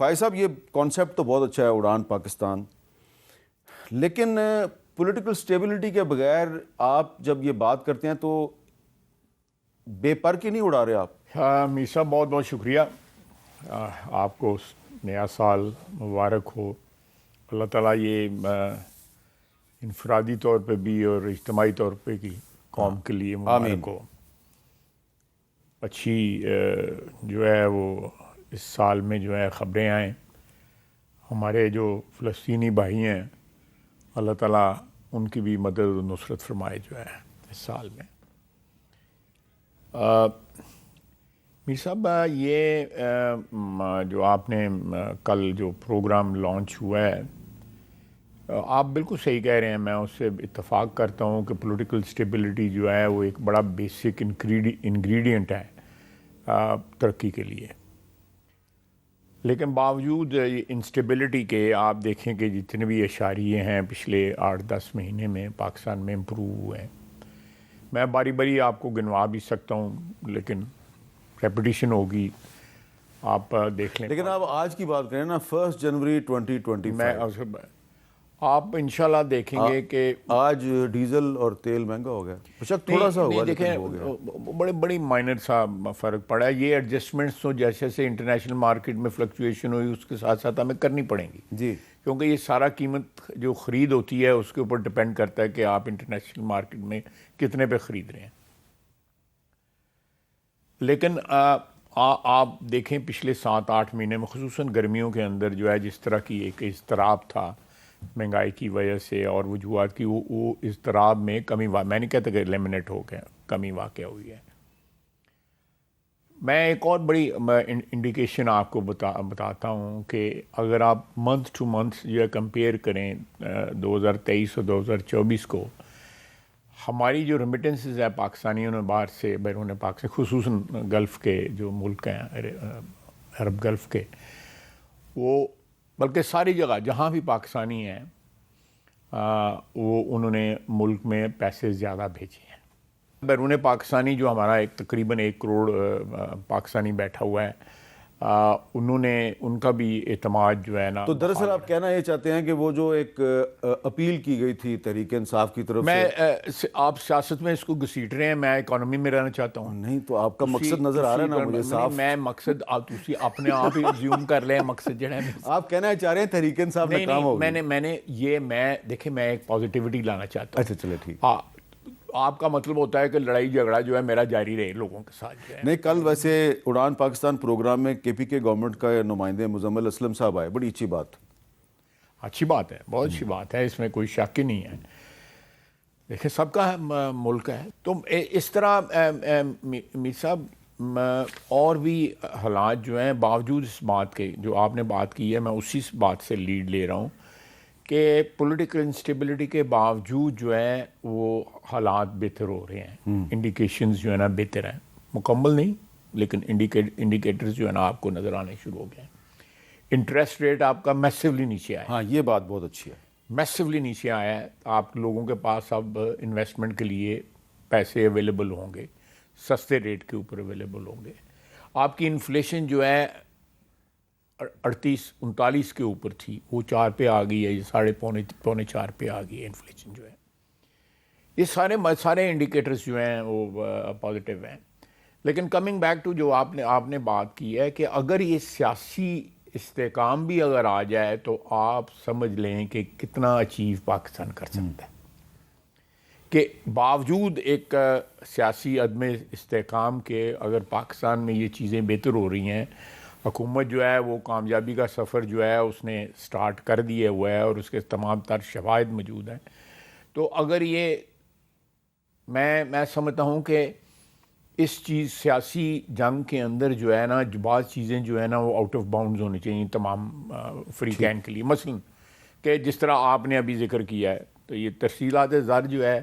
خواجہ صاحب یہ کانسیپٹ تو بہت اچھا ہے اڑان پاکستان، لیکن پولیٹیکل سٹیبلٹی کے بغیر آپ جب یہ بات کرتے ہیں تو بے پر کی نہیں اڑا رہے آپ؟ ہاں میر صاحب بہت بہت شکریہ. آپ کو نیا سال مبارک ہو. اللہ تعالیٰ یہ انفرادی طور پہ بھی اور اجتماعی طور پہ کی قوم کے لیے مبارک ہو. اچھی جو ہے وہ اس سال میں جو ہے خبریں آئیں. ہمارے جو فلسطینی بھائی ہیں اللہ تعالیٰ ان کی بھی مدد و نصرت فرمائے جو ہے اس سال میں. میر صاحب یہ جو آپ نے کل جو پروگرام لانچ ہوا ہے آپ بالکل صحیح کہہ رہے ہیں. میں اس سے اتفاق کرتا ہوں کہ پولیٹیکل سٹیبلٹی جو ہے وہ ایک بڑا بیسک انگریڈینٹ ہے ترقی کے لیے. لیکن باوجود انسٹیبلٹی کے آپ دیکھیں کہ جتنے بھی اشاریے ہیں پچھلے 8-10 مہینے میں پاکستان میں امپروو ہوئے ہیں. میں باری باری آپ کو گنوا بھی سکتا ہوں لیکن ریپیٹیشن ہوگی، آپ دیکھ لیں. لیکن آپ آج کی بات کریں نا 1 جنوری 2025 میں آپ انشاءاللہ دیکھیں گے کہ آج ڈیزل اور تیل مہنگا ہو گیا. بشک تھوڑا سا ہوا لیکن ہو گیا. بڑی مائنر سا فرق پڑا ہے. یہ ایڈجسٹمنٹس تو جیسے جیسے انٹرنیشنل مارکیٹ میں فلکچویشن ہوئی اس کے ساتھ ساتھ ہمیں کرنی پڑیں گی جی، کیونکہ یہ سارا قیمت جو خرید ہوتی ہے اس کے اوپر ڈپینڈ کرتا ہے کہ آپ انٹرنیشنل مارکیٹ میں کتنے پہ خرید رہے ہیں. لیکن آپ دیکھیں پچھلے 7-8 مہینے میں خصوصاً گرمیوں کے اندر جو ہے جس طرح کی ایک اضطراب تھا مہنگائی کی وجہ سے اور وجوہات کی، وہ اضطراب میں کمی میں نہیں کہتا کہ ایلیمنیٹ ہو گیا، کمی واقع ہوئی ہے. میں ایک اور بڑی انڈیکیشن آپ کو بتاتا ہوں کہ اگر آپ منتھ ٹو منتھ جو ہے کمپیئر کریں 2023 اور 2024 کو، ہماری جو ریمیٹنسز ہے پاکستانیوں نے باہر سے بیرون پاکستان خصوصاً گلف کے جو ملک ہیں عرب گلف کے، وہ بلکہ ساری جگہ جہاں بھی پاکستانی ہیں وہ انہوں نے ملک میں پیسے زیادہ بھیجے ہیں. بیرون پاکستانی جو ہمارا ایک تقریباً 1 کروڑ پاکستانی بیٹھا ہوا ہے انہوں نے ان کا بھی اعتماد جو ہے نا. تو دراصل آپ کہنا یہ چاہتے ہیں کہ وہ جو ایک اپیل کی گئی تھی تحریک انصاف کی طرف سے آپ سیاست میں اس کو گھسیٹ رہے ہیں، میں اکانومی میں رہنا چاہتا ہوں. نہیں تو آپ کا مقصد نظر آ رہا ہے نا مجھے صاف. میں مقصد تسی اپنے آپ ہی زیوم کر لیں مقصد جڑا ہے. آپ کہنا چاہ رہے ہیں تحریک انصاف ناکام ہو گئی. میں دیکھیں میں ایک پازیٹیوٹی لانا چاہتا ہوں. اچھا چلے ٹھیک. آپ کا مطلب ہوتا ہے کہ لڑائی جھگڑا جو ہے میرا جاری رہے لوگوں کے ساتھ جو ہے. نہیں، کل ویسے اڑان پاکستان پروگرام میں کے پی کے گورنمنٹ کا نمائندے مزمل اسلم صاحب آئے، بڑی اچھی بات. اچھی بات ہے، بہت اچھی بات ہے، اس میں کوئی شک ہی نہیں ہے. دیکھیں سب کا ملک ہے. تو اس طرح میر صاحب اور بھی حالات جو ہیں باوجود اس بات کے جو آپ نے بات کی ہے، میں اسی بات سے لیڈ لے رہا ہوں کہ پولیٹیکل انسٹیبلٹی کے باوجود جو ہے وہ حالات بہتر ہو رہے ہیں. انڈیکیشنز جو ہے نا بہتر ہیں، مکمل نہیں لیکن انڈیکیٹرز جو ہے نا آپ کو نظر آنے شروع ہو گئے ہیں. انٹرسٹ ریٹ آپ کا میسیولی نیچے آیا. ہاں یہ بات بہت اچھی ہے. میسیولی نیچے آیا ہے. آپ لوگوں کے پاس اب انویسٹمنٹ کے لیے پیسے اویلیبل ہوں گے، سستے ریٹ کے اوپر اویلیبل ہوں گے. آپ کی انفلیشن جو ہے 38-39 کے اوپر تھی، وہ 4 پہ آ گئی ہے، یہ 3.5-4 پہ آ گئی ہے انفلیشن جو ہے. یہ سارے انڈیکیٹرز جو ہیں وہ پازیٹیو ہیں. لیکن کمنگ بیک ٹو جو آپ نے بات کی ہے کہ اگر یہ سیاسی استحکام بھی اگر آ جائے تو آپ سمجھ لیں کہ کتنا اچیو پاکستان کر سکتا ہے. کہ باوجود ایک سیاسی عدم استحکام کے اگر پاکستان میں یہ چیزیں بہتر ہو رہی ہیں، حکومت جو ہے وہ کامیابی کا سفر جو ہے اس نے سٹارٹ کر دیا ہوا ہے اور اس کے تمام تر شواہد موجود ہیں. تو اگر یہ میں سمجھتا ہوں کہ اس چیز سیاسی جنگ کے اندر جو ہے نا بعض چیزیں جو ہے نا وہ آؤٹ آف باؤنڈز ہونی چاہیے تمام فریقین کے لیے. مثلا کہ جس طرح آپ نے ابھی ذکر کیا ہے تو یہ ترسیلات زر جو ہے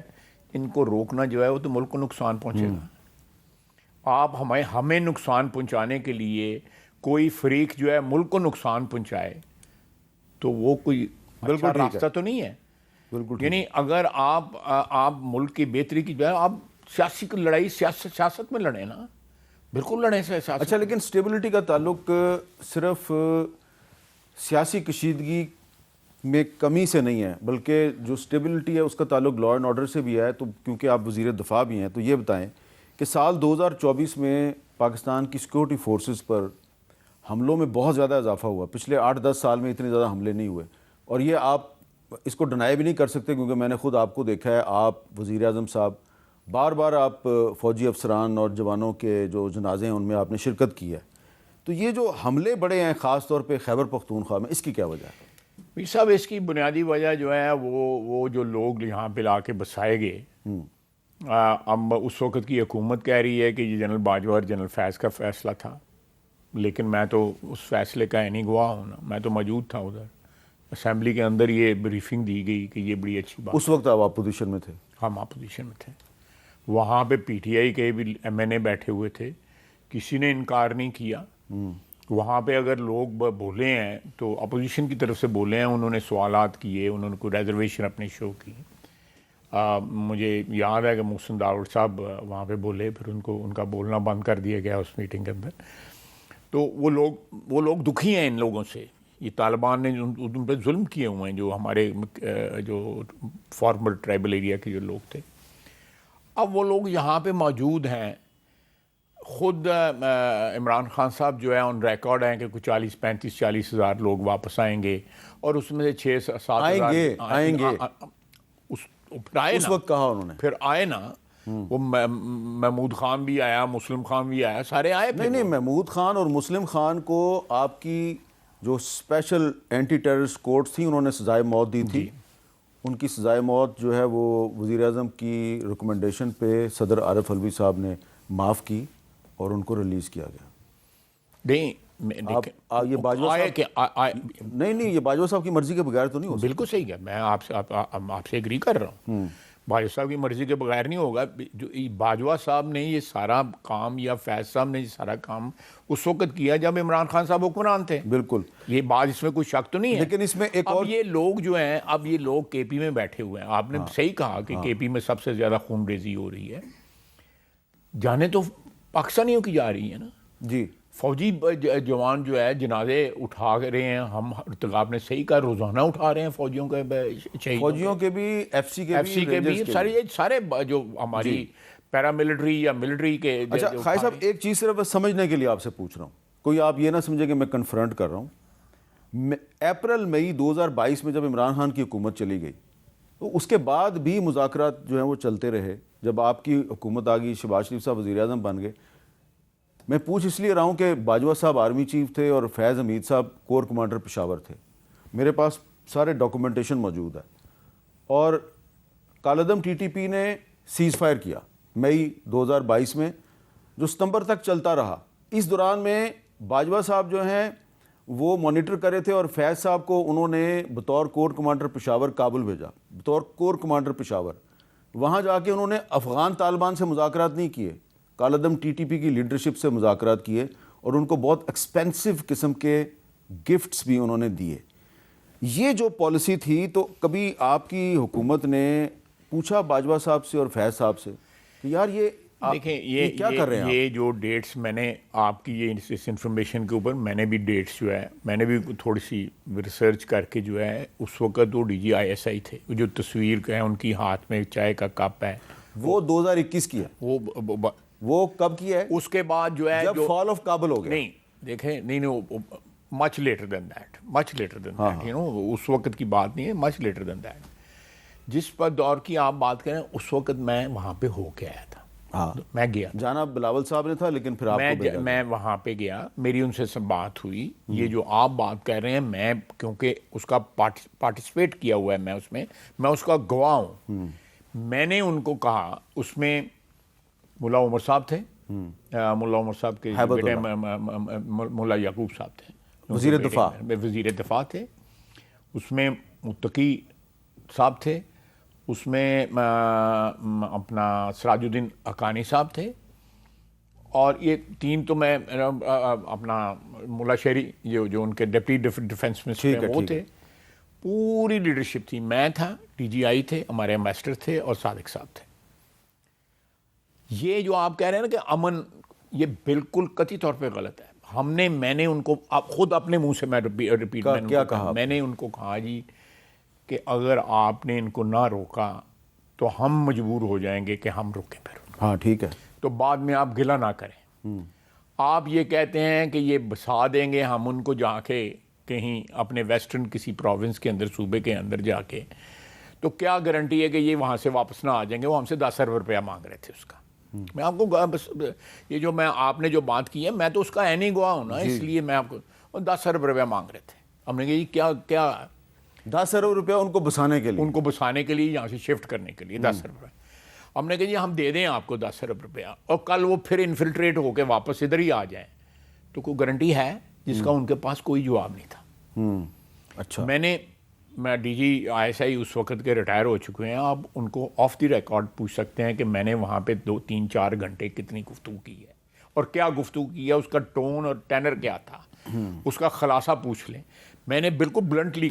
ان کو روکنا جو ہے وہ تو ملک کو نقصان پہنچے گا. آپ ہمیں نقصان پہنچانے کے لیے کوئی فریق جو ہے ملک کو نقصان پہنچائے تو وہ کوئی اچھا راستہ تو نہیں ہے. بالکل. یعنی اگر آپ ملک کی بہتری کی جو ہے آپ سیاسی لڑائی سیاست میں لڑیں نا، بالکل لڑیں سیاست. اچھا لیکن سٹیبلٹی کا تعلق صرف سیاسی کشیدگی میں کمی سے نہیں ہے، بلکہ جو اسٹیبلٹی ہے اس کا تعلق لا اینڈ آرڈر سے بھی ہے. تو کیونکہ آپ وزیر دفاع بھی ہیں تو یہ بتائیں کہ سال 2024 میں پاکستان کی سیکورٹی فورسز پر حملوں میں بہت زیادہ اضافہ ہوا. پچھلے 8-10 سال میں اتنے زیادہ حملے نہیں ہوئے، اور یہ آپ اس کو ڈنائی بھی نہیں کر سکتے کیونکہ میں نے خود آپ کو دیکھا ہے. آپ وزیر اعظم صاحب بار بار آپ فوجی افسران اور جوانوں کے جو جنازے ہیں ان میں آپ نے شرکت کی ہے. تو یہ جو حملے بڑے ہیں خاص طور پہ خیبر پختونخوا میں، اس کی کیا وجہ ہے؟ میر صاحب اس کی بنیادی وجہ جو ہے وہ جو لوگ یہاں پہ لا کے بسائے گئے، اب اس وقت کی حکومت کہہ رہی ہے کہ یہ جنرل باجوہ اور جنرل فیض کا فیصلہ تھا، لیکن میں تو اس فیصلے کا عینی گواہ ہوں نا. میں تو موجود تھا ادھر اسمبلی کے اندر، یہ بریفنگ دی گئی کہ یہ بڑی اچھی بات. اس وقت آپ اپوزیشن میں تھے؟ ہم اپوزیشن میں تھے. وہاں پہ پی ٹی آئی کے بھی ایم این اے بیٹھے ہوئے تھے، کسی نے انکار نہیں کیا. وہاں پہ اگر لوگ بولے ہیں تو اپوزیشن کی طرف سے بولے ہیں، انہوں نے سوالات کیے، انہوں نے کوئی ریزرویشن اپنے شو کی. مجھے یاد ہے کہ محسن داؤد صاحب وہاں پہ بولے، پھر ان کا بولنا بند کر دیا گیا اس میٹنگ کے اندر. تو وہ لوگ دکھی ہیں ان لوگوں سے. یہ طالبان نے ان پہ ظلم کیے ہوئے ہیں، جو ہمارے جو فارمر ٹرائبل ایریا کے جو لوگ تھے. اب وہ لوگ یہاں پہ موجود ہیں. خود عمران خان صاحب جو ہے آن ریکارڈ ہیں کہ کچھ 40 ہزار لوگ واپس آئیں گے، اور اس میں سے 6-7 آئیں گے اس وقت کہا انہوں نے. پھر آئے نا، وہ محمود خان بھی آیا، مسلم خان بھی آیا، سارے آئے. نہیں، محمود خان اور مسلم خان کو آپ کی جو اسپیشل اینٹی ٹیررسٹ کورٹس تھیں انہوں نے سزائے موت دی تھی. ان کی سزائے موت جو ہے وہ وزیر اعظم کی ریکمنڈیشن پہ صدر عارف علوی صاحب نے معاف کی اور ان کو ریلیز کیا گیا. نہیں، یہ باجوہ نہیں، یہ باجوہ صاحب کی مرضی کے بغیر تو نہیں ہو سکتا. بالکل صحیح ہے، میں آپ سے ایگری کر رہا ہوں. باجوہ صاحب کی مرضی کے بغیر نہیں ہوگا. جو باجوہ صاحب نے یہ سارا کام، یا فیض صاحب نے یہ سارا کام اس وقت کیا جب عمران خان صاحب حکمران تھے. بالکل، یہ بات اس میں کوئی شک تو نہیں ہے. لیکن اس میں ایک اور یہ لوگ جو ہیں، اب یہ لوگ کے پی میں بیٹھے ہوئے ہیں. آپ نے صحیح کہا کہ کے پی میں سب سے زیادہ خون ریزی ہو رہی ہے. جانے تو پاکستانیوں کی جا رہی ہے نا جی. فوجی جوان جو ہے جنازے اٹھا رہے ہیں. ہم ارتقاب نے صحیح کہا، روزانہ اٹھا رہے ہیں فوجیوں کے بھی، ایف سی کے بھی سارے جو ہماری پیراملٹری یا ملٹری کے. اچھا خواجہ صاحب، ایک چیز صرف سمجھنے کے لیے آپ سے پوچھ رہا ہوں، کوئی آپ یہ نہ سمجھے کہ میں کنفرنٹ کر رہا ہوں. مئی 2022 میں جب عمران خان کی حکومت چلی گئی تو اس کے بعد بھی مذاکرات جو ہیں وہ چلتے رہے. جب آپ کی حکومت آ گئی، شہباز شریف صاحب وزیر اعظم بن گئے. میں پوچھ اس لیے رہا ہوں کہ باجوہ صاحب آرمی چیف تھے اور فیض حمید صاحب کور کمانڈر پشاور تھے. میرے پاس سارے ڈاکومنٹیشن موجود ہے. اور کالعدم ٹی ٹی پی نے سیز فائر کیا مئی 2022 میں، جو ستمبر تک چلتا رہا. اس دوران میں باجوہ صاحب جو ہیں وہ مانیٹر کرے تھے، اور فیض صاحب کو انہوں نے بطور کور کمانڈر پشاور کابل بھیجا، بطور کور کمانڈر پشاور. وہاں جا کے انہوں نے افغان طالبان سے مذاکرات نہیں کیے، کالعدم ٹی ٹی پی کی لیڈرشپ سے مذاکرات کیے، اور ان کو بہت ایکسپینسو قسم کے گفٹس بھی انہوں نے دیے. یہ جو پالیسی تھی، تو کبھی آپ کی حکومت نے پوچھا باجوہ صاحب سے اور فیض صاحب سے کہ یار دیکھیں یہ کیا کر رہے ہیں؟ یہ جو ڈیٹس میں نے آپ کی اس انفارمیشن کے اوپر میں نے بھی ڈیٹس جو ہے میں نے بھی تھوڑی سی ریسرچ کر کے جو ہے، اس وقت وہ D G I S I تھے. جو تصویر ہے ان کی ہاتھ میں چائے کا کپ ہے، وہ 2021 کی ہے. وہ کب کی ہے؟ اس کے بعد جو ہے جب فال آف کابل ہو گیا. نہیں دیکھیں، نہیں مچ لیٹر دین دیٹ اس وقت کی بات نہیں ہے، مچ لیٹر دین دیٹ. جس پر دور کی آپ بات کریں، اس وقت میں وہاں پہ ہو کے آیا تھا. میں گیا، جانا بلاول صاحب نے تھا، لیکن پھر آپ کو میں وہاں پہ گیا، میری ان سے سب بات ہوئی. یہ جو آپ بات کر رہے ہیں، میں کیونکہ اس کا پارٹیسپیٹ کیا ہوا ہے، میں اس کا گواہ ہوں. میں نے ان کو کہا، اس میں ملا عمر صاحب تھے، ملا عمر صاحب کے بیٹے ملا یعقوب صاحب تھے، وزیر دفاع تھے. اس میں متقی صاحب تھے، اس میں اپنا سراج الدین حقانی صاحب تھے، اور یہ تین تو میں اپنا ملا شہری جو ان کے ڈپٹی ڈیفنس منسٹر وہ تھے. پوری لیڈرشپ تھی. میں تھا، ڈی جی آئی تھے، ہمارے ایمبیسڈر تھے، اور صادق صاحب تھے. یہ جو آپ کہہ رہے ہیں نا کہ امن، یہ بالکل قطعی طور پہ غلط ہے. میں نے ان کو خود اپنے منہ سے میں ریپیٹ کیا کہا؟ میں نے ان کو کہا جی کہ اگر آپ نے ان کو نہ روکا تو ہم مجبور ہو جائیں گے کہ ہم روکیں پھر. ہاں ٹھیک ہے. تو بعد میں آپ گلہ نہ کریں. آپ یہ کہتے ہیں کہ یہ بسا دیں گے ہم ان کو جا کے کہیں اپنے ویسٹرن کسی پروونس کے اندر صوبے کے اندر جا کے, تو کیا گارنٹی ہے کہ یہ وہاں سے واپس نہ آ جائیں گے؟ وہ ہم سے 10 ارب روپیہ مانگ رہے تھے اس کا. میں آپ کو بس یہ جو آپ نے جو بات کی ہے میں تو اس کا عینی گواہ ہوں نا, اس لیے میں آپ کو 10 ارب روپیہ مانگ رہے تھے. ہم نے کہا یہ کیا 10 ارب روپیہ ان کو بسانے کے لیے, ان کو بسانے کے لیے, یہاں سے شفٹ کرنے کے لیے 10 ارب روپیہ. ہم نے کہا جی ہم دے دیں آپ کو 10 ارب روپیہ, اور کل وہ پھر انفلٹریٹ ہو کے واپس ادھر ہی آ جائیں, تو کوئی گارنٹی ہے؟ جس کا ان کے پاس کوئی جواب نہیں تھا. اچھا. میں ڈی جی ISI اس وقت کے ریٹائر ہو چکے ہیں, آپ ان کو آف دی ریکارڈ پوچھ سکتے ہیں کہ میں نے وہاں پہ 2 3 4 گھنٹے کتنی گفتگو کی ہے اور کیا گفتگو کی ہے, اس کا ٹون اور ٹینر کیا تھا, اس کا خلاصہ پوچھ لیں. میں نے بالکل بلنٹلی